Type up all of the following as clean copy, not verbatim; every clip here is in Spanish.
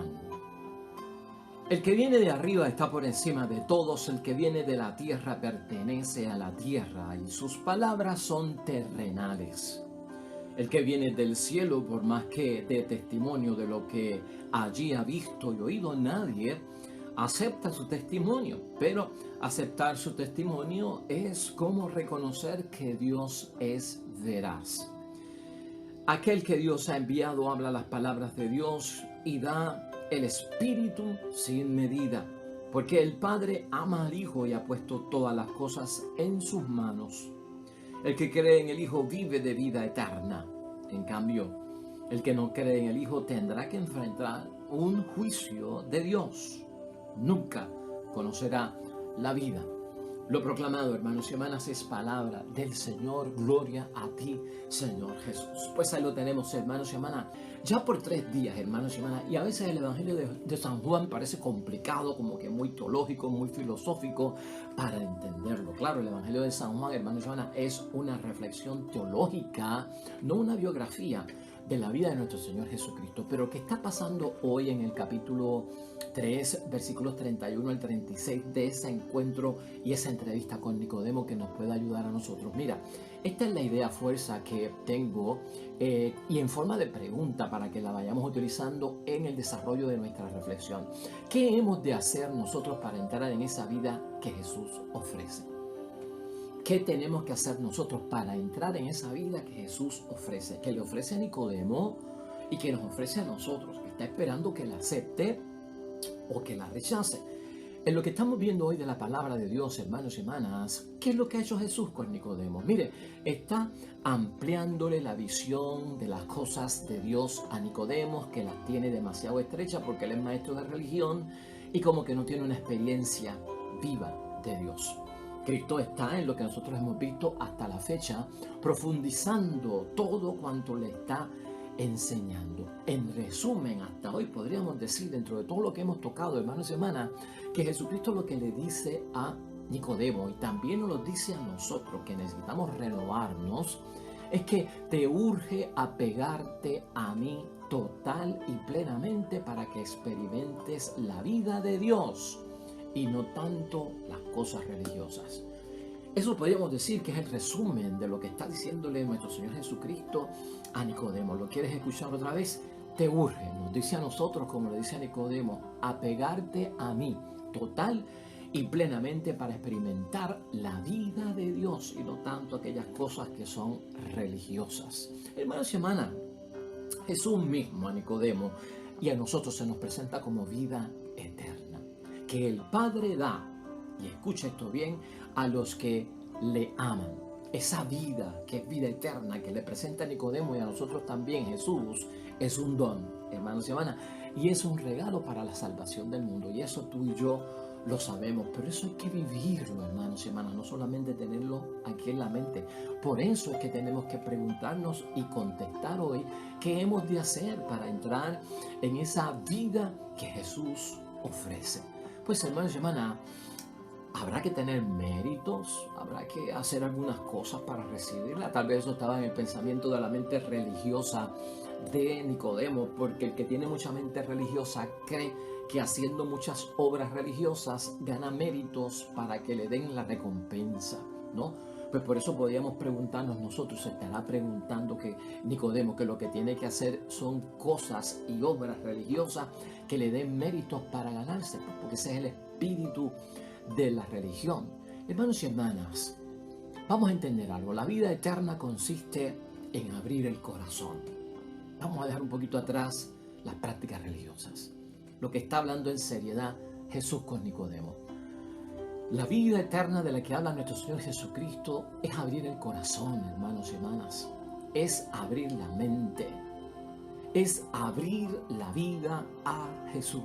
Juan. El que viene de arriba está por encima de todos, el que viene de la tierra pertenece a la tierra y sus palabras son terrenales. El que viene del cielo, por más que dé testimonio de lo que allí ha visto y oído, nadie acepta su testimonio. Pero aceptar su testimonio es como reconocer que Dios es veraz. Aquel que Dios ha enviado habla las palabras de Dios y da el Espíritu sin medida, porque el Padre ama al Hijo y ha puesto todas las cosas en sus manos. El que cree en el Hijo vive de vida eterna. En cambio, el que no cree en el Hijo tendrá que enfrentar un juicio de Dios. Nunca conocerá la vida. Lo proclamado, hermanos y hermanas, es palabra del Señor. Gloria a ti, Señor Jesús. Pues ahí lo tenemos, hermanos y hermanas, ya por 3 días, hermanos y hermanas. Y a veces el Evangelio de San Juan parece complicado, como que muy teológico, muy filosófico para entenderlo. Claro, el Evangelio de San Juan, hermanos y hermanas, es una reflexión teológica, no una biografía de la vida de nuestro Señor Jesucristo. Pero ¿qué está pasando hoy en el capítulo 3, versículos 31 al 36 de ese encuentro y esa entrevista con Nicodemo que nos puede ayudar a nosotros? Mira, esta es la idea fuerza que tengo y en forma de pregunta para que la vayamos utilizando en el desarrollo de nuestra reflexión. ¿Qué hemos de hacer nosotros para entrar en esa vida que Jesús ofrece? ¿Qué tenemos que hacer nosotros para entrar en esa vida que Jesús ofrece? Que le ofrece a Nicodemo y que nos ofrece a nosotros, que está esperando que la acepte o que la rechace. En lo que estamos viendo hoy de la palabra de Dios, hermanos y hermanas, ¿qué es lo que ha hecho Jesús con Nicodemo? Mire, está ampliándole la visión de las cosas de Dios a Nicodemo, que las tiene demasiado estrecha porque él es maestro de religión y como que no tiene una experiencia viva de Dios. Cristo está en lo que nosotros hemos visto hasta la fecha, profundizando todo cuanto le está enseñando. En resumen, hasta hoy podríamos decir, dentro de todo lo que hemos tocado, hermanos y hermanas, que Jesucristo lo que le dice a Nicodemo y también nos lo dice a nosotros, que necesitamos renovarnos, es que te urge apegarte a mí total y plenamente para que experimentes la vida de Dios y no tanto las cosas religiosas. Eso podríamos decir que es el resumen de lo que está diciéndole nuestro Señor Jesucristo a Nicodemo. ¿Lo quieres escuchar otra vez? Te urge, nos dice a nosotros, como le dice a Nicodemo, apegarte a mí total y plenamente para experimentar la vida de Dios y no tanto aquellas cosas que son religiosas. Hermanos y hermanas, Jesús mismo a Nicodemo y a nosotros se nos presenta como vida eterna, que el Padre da, y escucha esto bien, a los que le aman. Esa vida que es vida eterna que le presenta a Nicodemo y a nosotros también Jesús es un don, hermanos y hermanas, y es un regalo para la salvación del mundo. Y eso tú y yo lo sabemos, pero eso hay que vivirlo, hermanos y hermanas, no solamente tenerlo aquí en la mente. Por eso es que tenemos que preguntarnos y contestar hoy qué hemos de hacer para entrar en esa vida que Jesús ofrece. Pues, hermanos y hermanas, habrá que tener méritos, habrá que hacer algunas cosas para recibirla. Tal vez eso estaba en el pensamiento de la mente religiosa de Nicodemo, porque el que tiene mucha mente religiosa cree que haciendo muchas obras religiosas gana méritos para que le den la recompensa, ¿no? Pues por eso podríamos preguntarnos nosotros, se estará preguntando que Nicodemo, que lo que tiene que hacer son cosas y obras religiosas que le den méritos para ganarse, porque ese es el espíritu de la religión. Hermanos y hermanas, vamos a entender algo. La vida eterna consiste en abrir el corazón. Vamos a dejar un poquito atrás las prácticas religiosas. Lo que está hablando en seriedad Jesús con Nicodemo. La vida eterna de la que habla nuestro Señor Jesucristo es abrir el corazón, hermanos y hermanas. Es abrir la mente. Es abrir la vida a Jesús.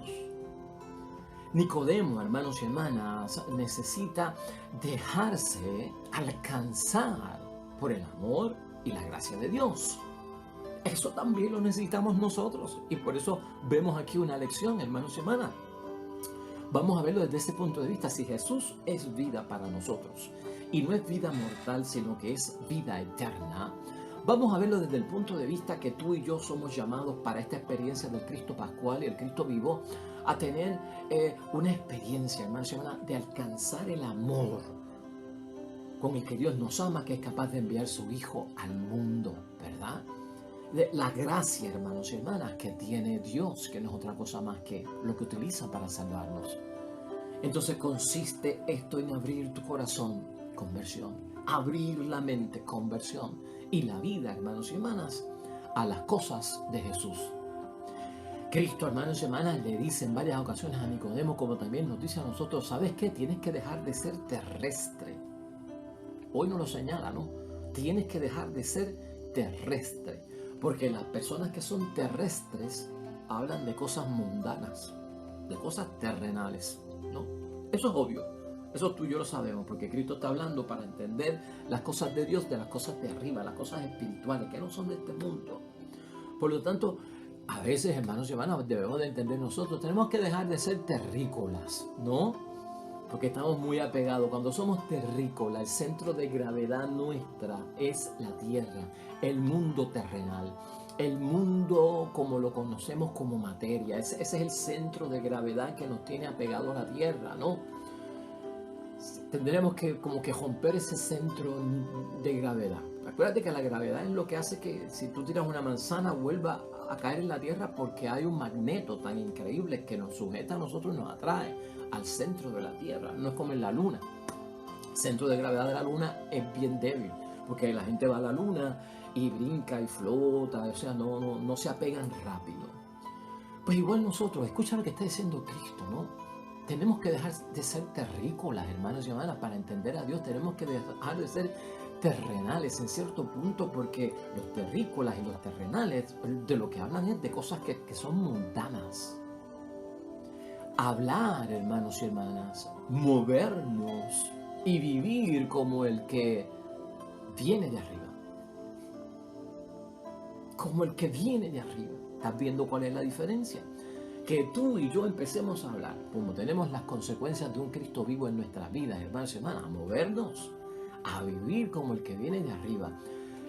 Nicodemo, hermanos y hermanas, necesita dejarse alcanzar por el amor y la gracia de Dios. Eso también lo necesitamos nosotros y por eso vemos aquí una lección, hermanos y hermanas. Vamos a verlo desde ese punto de vista. Si Jesús es vida para nosotros y no es vida mortal, sino que es vida eterna, Vamos a verlo desde el punto de vista que tú y yo somos llamados para esta experiencia del Cristo Pascual y el Cristo vivo a tener una experiencia, hermanos y hermanas, de alcanzar el amor con el que Dios nos ama, que es capaz de enviar su Hijo al mundo, ¿verdad? La gracia, hermanos y hermanas, que tiene Dios, que no es otra cosa más que lo que utiliza para salvarnos. Entonces consiste esto en abrir tu corazón, conversión, abrir la mente, conversión, y la vida, hermanos y hermanas, a las cosas de Jesús. Cristo, hermanos y hermanas, le dice en varias ocasiones a Nicodemo, como también nos dice a nosotros, ¿sabes qué? Tienes que dejar de ser terrestre. Hoy nos lo señala, ¿no? Tienes que dejar de ser terrestre, porque las personas que son terrestres hablan de cosas mundanas, de cosas terrenales, ¿no? Eso es obvio, eso tú y yo lo sabemos, porque Cristo está hablando para entender las cosas de Dios, de las cosas de arriba, las cosas espirituales, que no son de este mundo. Por lo tanto, a veces, hermanos y hermanas, debemos de entender nosotros, tenemos que dejar de ser terrícolas, ¿no? Porque estamos muy apegados. Cuando somos terrícolas, el centro de gravedad nuestra es la tierra, el mundo terrenal, el mundo como lo conocemos como materia. Ese es el centro de gravedad que nos tiene apegados a la tierra, ¿no? Tendremos que como que romper ese centro de gravedad. Acuérdate que la gravedad es lo que hace que si tú tiras una manzana vuelva a caer en la tierra, porque hay un magneto tan increíble que nos sujeta a nosotros y nos atrae al centro de la tierra. No es como en la luna. El centro de gravedad de la luna es bien débil, porque la gente va a la luna y brinca y flota, o sea, no se apegan rápido. Pues igual nosotros, escucha lo que está diciendo Cristo, ¿no? Tenemos que dejar de ser terrícolas, hermanos y hermanas, para entender a Dios. Tenemos que dejar de ser terrenales en cierto punto, porque los terrícolas y los terrenales de lo que hablan es de cosas que son mundanas. Hablar, hermanos y hermanas, movernos y vivir como el que viene de arriba. Como el que viene de arriba. ¿Estás viendo cuál es la diferencia? Que tú y yo empecemos a hablar, como tenemos las consecuencias de un Cristo vivo en nuestras vidas, hermanos y hermanas, a movernos, a vivir como el que viene de arriba.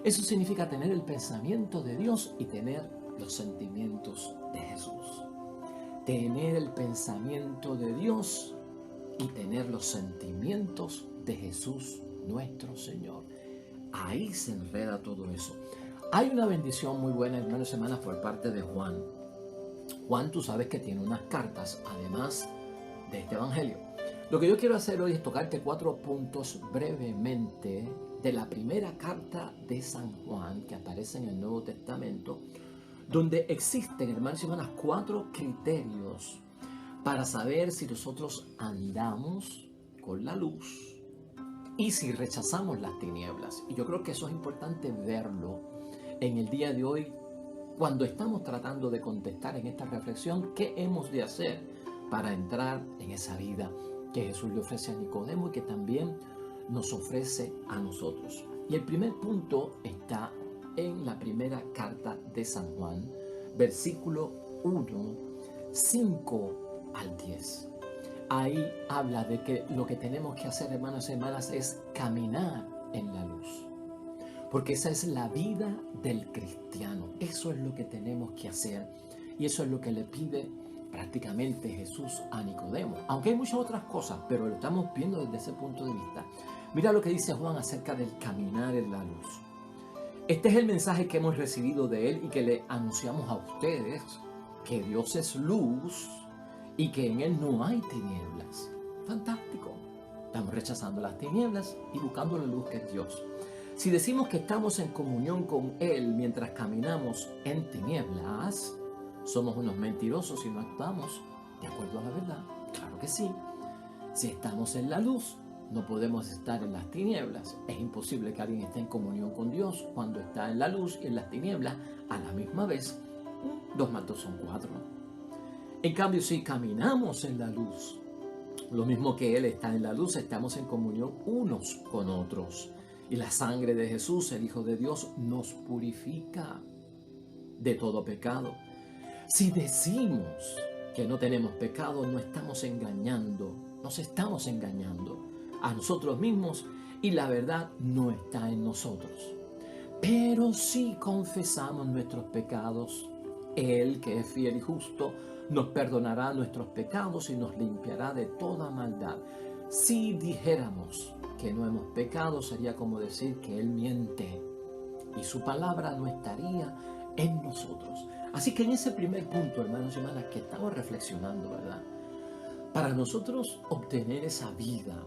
Eso significa tener el pensamiento de Dios y tener los sentimientos de Jesús. Tener el pensamiento de Dios y tener los sentimientos de Jesús nuestro Señor. Ahí se enreda todo eso. Hay una bendición muy buena, hermanos y hermanas, por parte de Juan. Juan, tú sabes que tiene unas cartas, además de este evangelio. Lo que yo quiero hacer hoy es tocarte 4 puntos brevemente de la primera carta de San Juan que aparece en el Nuevo Testamento, donde existen, hermanos y hermanas, 4 criterios para saber si nosotros andamos con la luz y si rechazamos las tinieblas. Y yo creo que eso es importante verlo en el día de hoy, cuando estamos tratando de contestar en esta reflexión qué hemos de hacer para entrar en esa vida que Jesús le ofrece a Nicodemo y que también nos ofrece a nosotros. Y el primer punto está en la primera carta de San Juan, versículo 1, 5 al 10. Ahí habla de que lo que tenemos que hacer, hermanos y hermanas, es caminar en la luz. Porque esa es la vida del cristiano. Eso es lo que tenemos que hacer. Y eso es lo que le pide prácticamente Jesús a Nicodemo. Aunque hay muchas otras cosas, pero lo estamos viendo desde ese punto de vista. Mira lo que dice Juan acerca del caminar en la luz. Este es el mensaje que hemos recibido de él y que le anunciamos a ustedes, que Dios es luz y que en él no hay tinieblas. Fantástico. Estamos rechazando las tinieblas y buscando la luz que es Dios. Si decimos que estamos en comunión con Él mientras caminamos en tinieblas, somos unos mentirosos y no actuamos de acuerdo a la verdad. Claro que sí. Si estamos en la luz, no podemos estar en las tinieblas. Es imposible que alguien esté en comunión con Dios cuando está en la luz y en las tinieblas a la misma vez. 2 más 2 son 4. En cambio, si caminamos en la luz, lo mismo que Él está en la luz, estamos en comunión unos con otros. Y la sangre de Jesús, el Hijo de Dios, nos purifica de todo pecado. Si decimos que no tenemos pecado, no estamos engañando, nos estamos engañando a nosotros mismos y la verdad no está en nosotros. Pero si confesamos nuestros pecados, Él, que es fiel y justo, nos perdonará nuestros pecados y nos limpiará de toda maldad. Si dijéramos que no hemos pecado, sería como decir que Él miente y su palabra no estaría en nosotros. Así que en ese primer punto, hermanos y hermanas, que estamos reflexionando, ¿verdad? Para nosotros obtener esa vida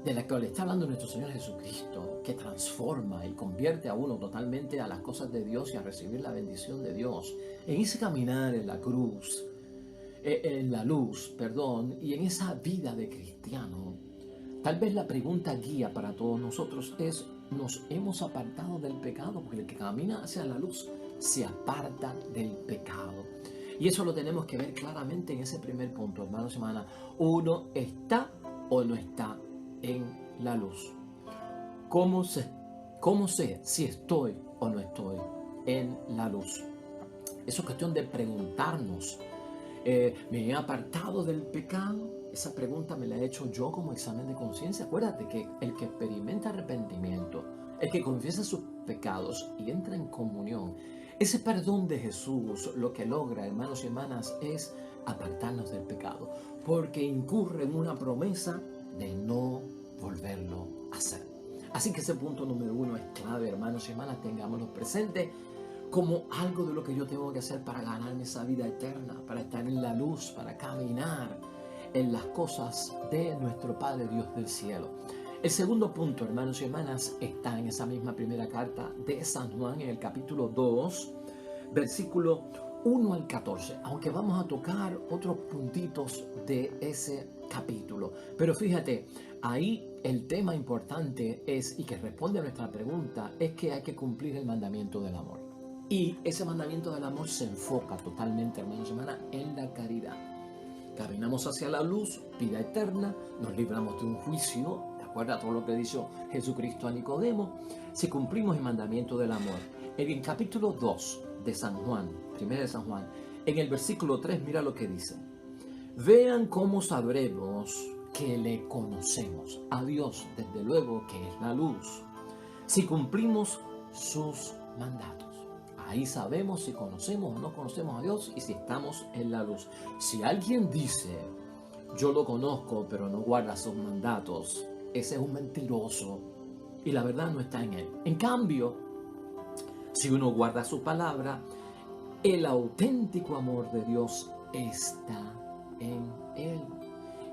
de la que le está hablando nuestro Señor Jesucristo, que transforma y convierte a uno totalmente a las cosas de Dios y a recibir la bendición de Dios, en ese caminar en la cruz, en la luz, perdón, y en esa vida de cristiano, tal vez la pregunta guía para todos nosotros es: ¿nos hemos apartado del pecado? Porque el que camina hacia la luz se aparta del pecado. Y eso lo tenemos que ver claramente en ese primer punto, hermanos y hermanas. Uno está o no está en la luz. ¿Cómo sé si estoy o no estoy en la luz? Eso es cuestión de preguntarnos. ¿Me he apartado del pecado? Esa pregunta me la he hecho yo como examen de conciencia. Acuérdate que el que experimenta arrepentimiento, el que confiesa sus pecados y entra en comunión, ese perdón de Jesús lo que logra, hermanos y hermanas, es apartarnos del pecado, porque incurre en una promesa de no volverlo a hacer. Así que ese punto número uno es clave, hermanos y hermanas, tengámoslo presente como algo de lo que yo tengo que hacer para ganarme esa vida eterna, para estar en la luz, para caminar en las cosas de nuestro Padre Dios del cielo. El segundo punto, hermanos y hermanas, está en esa misma primera carta de San Juan, en el capítulo 2, versículo 1 al 14, aunque vamos a tocar otros puntitos de ese capítulo. Pero fíjate, ahí el tema importante es, y que responde a nuestra pregunta, es que hay que cumplir el mandamiento del amor. Y ese mandamiento del amor se enfoca totalmente, hermanos y hermanas, en la caridad. Caminamos hacia la luz, vida eterna, nos libramos de un juicio, de acuerdo a todo lo que dijo Jesucristo a Nicodemo, si cumplimos el mandamiento del amor. En el capítulo 2 de San Juan, 1 de San Juan, en el versículo 3, mira lo que dice: vean cómo sabremos que le conocemos a Dios, desde luego que es la luz, si cumplimos sus mandatos. Ahí sabemos si conocemos o no conocemos a Dios y si estamos en la luz. Si alguien dice, yo lo conozco, pero no guarda sus mandatos, ese es un mentiroso y la verdad no está en él. En cambio, si uno guarda su palabra, el auténtico amor de Dios está en él.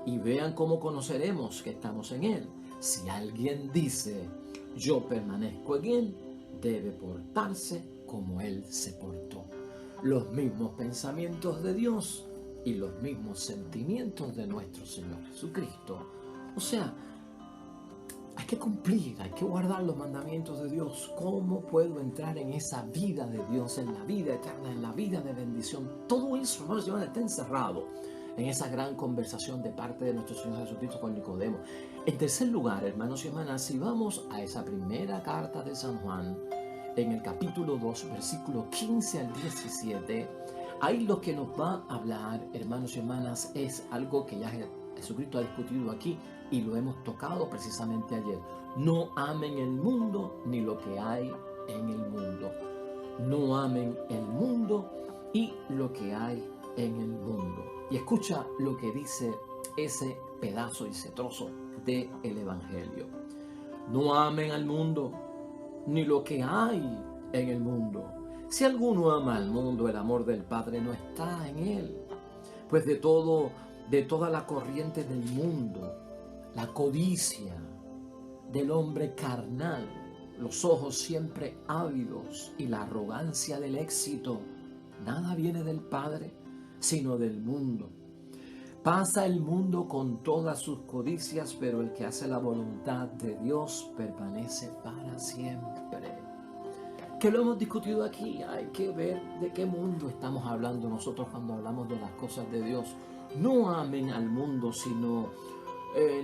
Y vean cómo conoceremos que estamos en él. Si alguien dice, yo permanezco en él, debe portarse como Él se portó. Los mismos pensamientos de Dios y los mismos sentimientos de nuestro Señor Jesucristo. O sea, hay que cumplir, hay que guardar los mandamientos de Dios. ¿Cómo puedo entrar en esa vida de Dios, en la vida eterna, en la vida de bendición? Todo eso, hermanos, está encerrado en esa gran conversación de parte de nuestro Señor Jesucristo con Nicodemo. En tercer lugar, hermanos y hermanas, si vamos a esa primera carta de San Juan, en el capítulo 2, versículo 15 al 17, ahí lo que nos va a hablar, hermanos y hermanas, es algo que ya Jesucristo ha discutido aquí y lo hemos tocado precisamente ayer. No amen el mundo ni lo que hay en el mundo. No amen el mundo y lo que hay en el mundo. Y escucha lo que dice ese pedazo, ese trozo del Evangelio. No amen al mundo ni lo que hay en el mundo. Si alguno ama al mundo, el amor del Padre no está en él. Pues de toda la corriente del mundo, la codicia del hombre carnal, los ojos siempre ávidos y la arrogancia del éxito, nada viene del Padre, sino del mundo. Pasa el mundo con todas sus codicias, pero el que hace la voluntad de Dios permanece para siempre. Que lo hemos discutido aquí, hay que ver de qué mundo estamos hablando nosotros cuando hablamos de las cosas de Dios. No amen al mundo, sino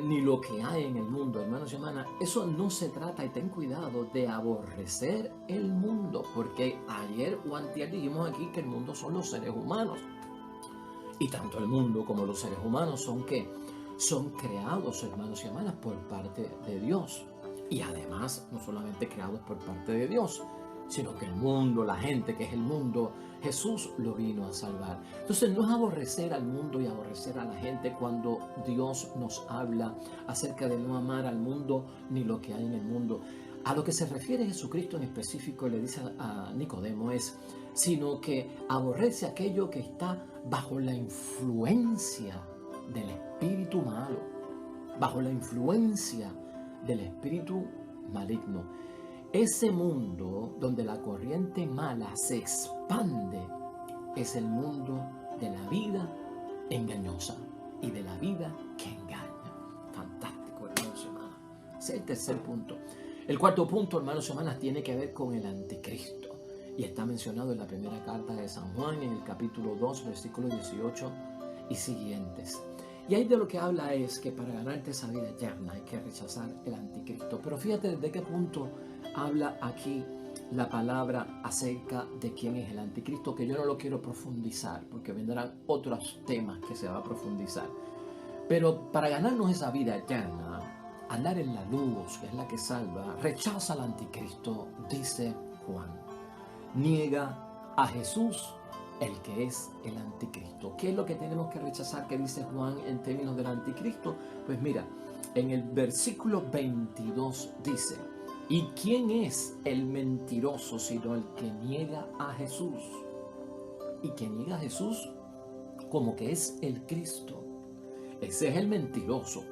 ni lo que hay en el mundo, hermanos y hermanas. Eso no se trata, y ten cuidado, de aborrecer el mundo, porque ayer o antier dijimos aquí que el mundo son los seres humanos. Y tanto el mundo como los seres humanos son ¿qué? Son creados, hermanos y hermanas, por parte de Dios. Y además, no solamente creados por parte de Dios, sino que el mundo, la gente que es el mundo, Jesús lo vino a salvar. Entonces no es aborrecer al mundo y aborrecer a la gente cuando Dios nos habla acerca de no amar al mundo ni lo que hay en el mundo. A lo que se refiere Jesucristo en específico, le dice a Nicodemo, es sino que aborrece aquello que está bajo la influencia del espíritu malo, bajo la influencia del espíritu maligno. Ese mundo donde la corriente mala se expande es el mundo de la vida engañosa y de la vida que engaña. Fantástico, hermanos y hermanas. Ese es el tercer punto. El cuarto punto, hermanos y hermanas, tiene que ver con el anticristo. Y está mencionado en la primera carta de San Juan, en el capítulo 2, versículos 18 y siguientes. Y ahí de lo que habla es que para ganarte esa vida eterna hay que rechazar el anticristo. Pero fíjate desde qué punto habla aquí la palabra acerca de quién es el anticristo, que yo no lo quiero profundizar, porque vendrán otros temas que se va a profundizar. Pero para ganarnos esa vida eterna, andar en la luz, que es la que salva, rechaza al anticristo, dice Juan. Niega a Jesús, el que es el anticristo. ¿Qué es lo que tenemos que rechazar que dice Juan en términos del anticristo? Pues mira, en el versículo 22 dice: ¿y quién es el mentiroso sino el que niega a Jesús? Y que niega a Jesús como que es el Cristo. Ese es el mentiroso,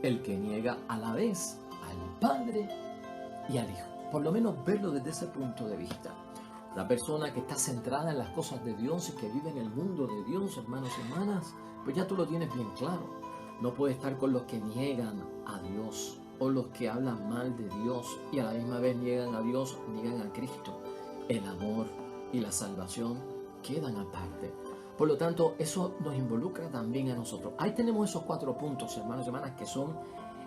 el que niega a la vez al Padre y al Hijo. Por lo menos verlo desde ese punto de vista. La persona que está centrada en las cosas de Dios y que vive en el mundo de Dios, hermanos y hermanas, pues ya tú lo tienes bien claro. No puede estar con los que niegan a Dios o los que hablan mal de Dios y a la misma vez niegan a Dios, niegan a Cristo. El amor y la salvación quedan aparte. Por lo tanto, eso nos involucra también a nosotros. Ahí tenemos esos 4 puntos, hermanos y hermanas, que son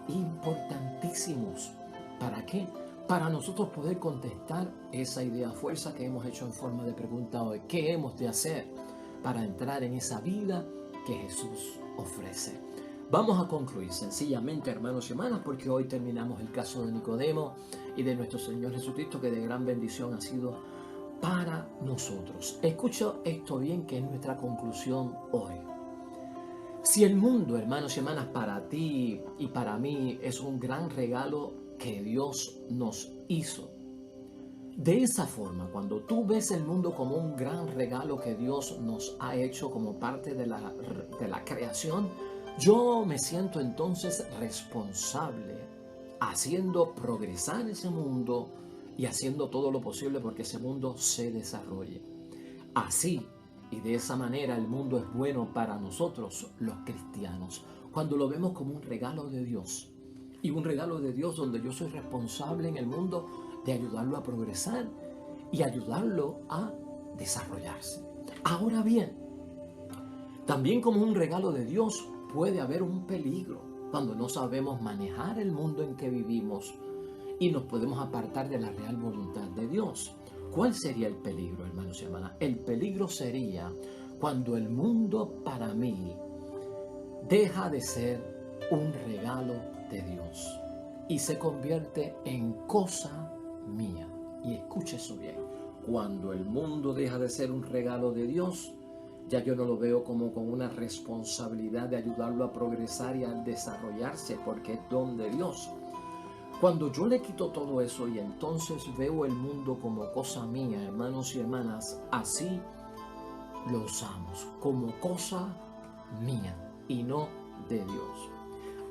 importantísimos. ¿Para qué? Para nosotros poder contestar esa idea fuerza que hemos hecho en forma de pregunta hoy. ¿Qué hemos de hacer para entrar en esa vida que Jesús ofrece? Vamos a concluir sencillamente, hermanos y hermanas, porque hoy terminamos el caso de Nicodemo y de nuestro Señor Jesucristo, que de gran bendición ha sido para nosotros. Escucha esto bien, que es nuestra conclusión hoy. Si el mundo, hermanos y hermanas, para ti y para mí es un gran regalo que Dios nos hizo, de esa forma, cuando tú ves el mundo como un gran regalo que Dios nos ha hecho como parte de la creación, yo me siento entonces responsable haciendo progresar ese mundo y haciendo todo lo posible porque ese mundo se desarrolle. Así y de esa manera el mundo es bueno para nosotros los cristianos, cuando lo vemos como un regalo de Dios. Y un regalo de Dios donde yo soy responsable en el mundo de ayudarlo a progresar y ayudarlo a desarrollarse. Ahora bien, también como un regalo de Dios puede haber un peligro cuando no sabemos manejar el mundo en que vivimos y nos podemos apartar de la real voluntad de Dios. ¿Cuál sería el peligro, hermanos y hermanas? El peligro sería cuando el mundo para mí deja de ser un regalo de Dios y se convierte en cosa mía. Y escuche eso bien. Cuando el mundo deja de ser un regalo de Dios, ya yo no lo veo como con una responsabilidad de ayudarlo a progresar y a desarrollarse, porque es don de Dios. Cuando yo le quito todo eso y entonces veo el mundo como cosa mía, hermanos y hermanas, así lo usamos, como cosa mía y no de Dios.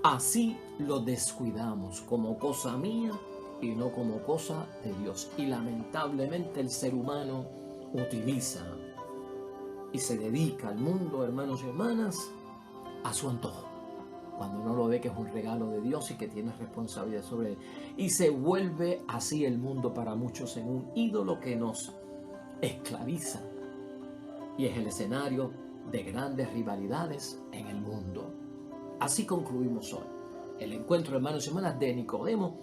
Así lo descuidamos, como cosa mía y no como cosa de Dios. Y lamentablemente el ser humano utiliza y se dedica al mundo, hermanos y hermanas, a su antojo, cuando no lo ve que es un regalo de Dios y que tiene responsabilidad sobre él. Y se vuelve así el mundo para muchos en un ídolo que nos esclaviza. Y es el escenario de grandes rivalidades en el mundo. Así concluimos hoy el encuentro, hermanos y hermanas, de Nicodemo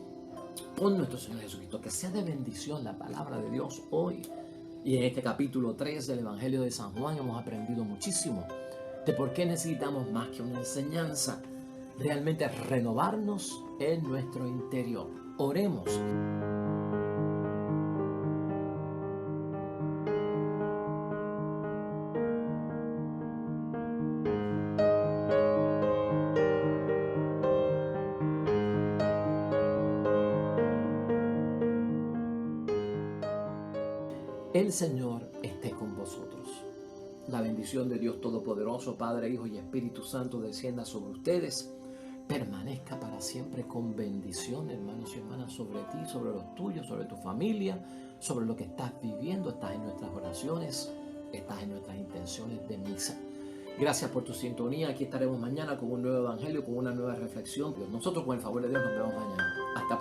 con nuestro Señor Jesucristo. Que sea de bendición la palabra de Dios hoy. Y en este capítulo 3 del Evangelio de San Juan hemos aprendido muchísimo de por qué necesitamos más que una enseñanza, realmente renovarnos en nuestro interior. Oremos. El Señor esté con vosotros. La bendición de Dios Todopoderoso, Padre, Hijo y Espíritu Santo descienda sobre ustedes. Permanezca para siempre con bendición, hermanos y hermanas, sobre ti, sobre los tuyos, sobre tu familia, sobre lo que estás viviendo. Estás en nuestras oraciones, estás en nuestras intenciones de misa. Gracias por tu sintonía. Aquí estaremos mañana con un nuevo evangelio, con una nueva reflexión. Nosotros, con el favor de Dios, nos vemos mañana. Hasta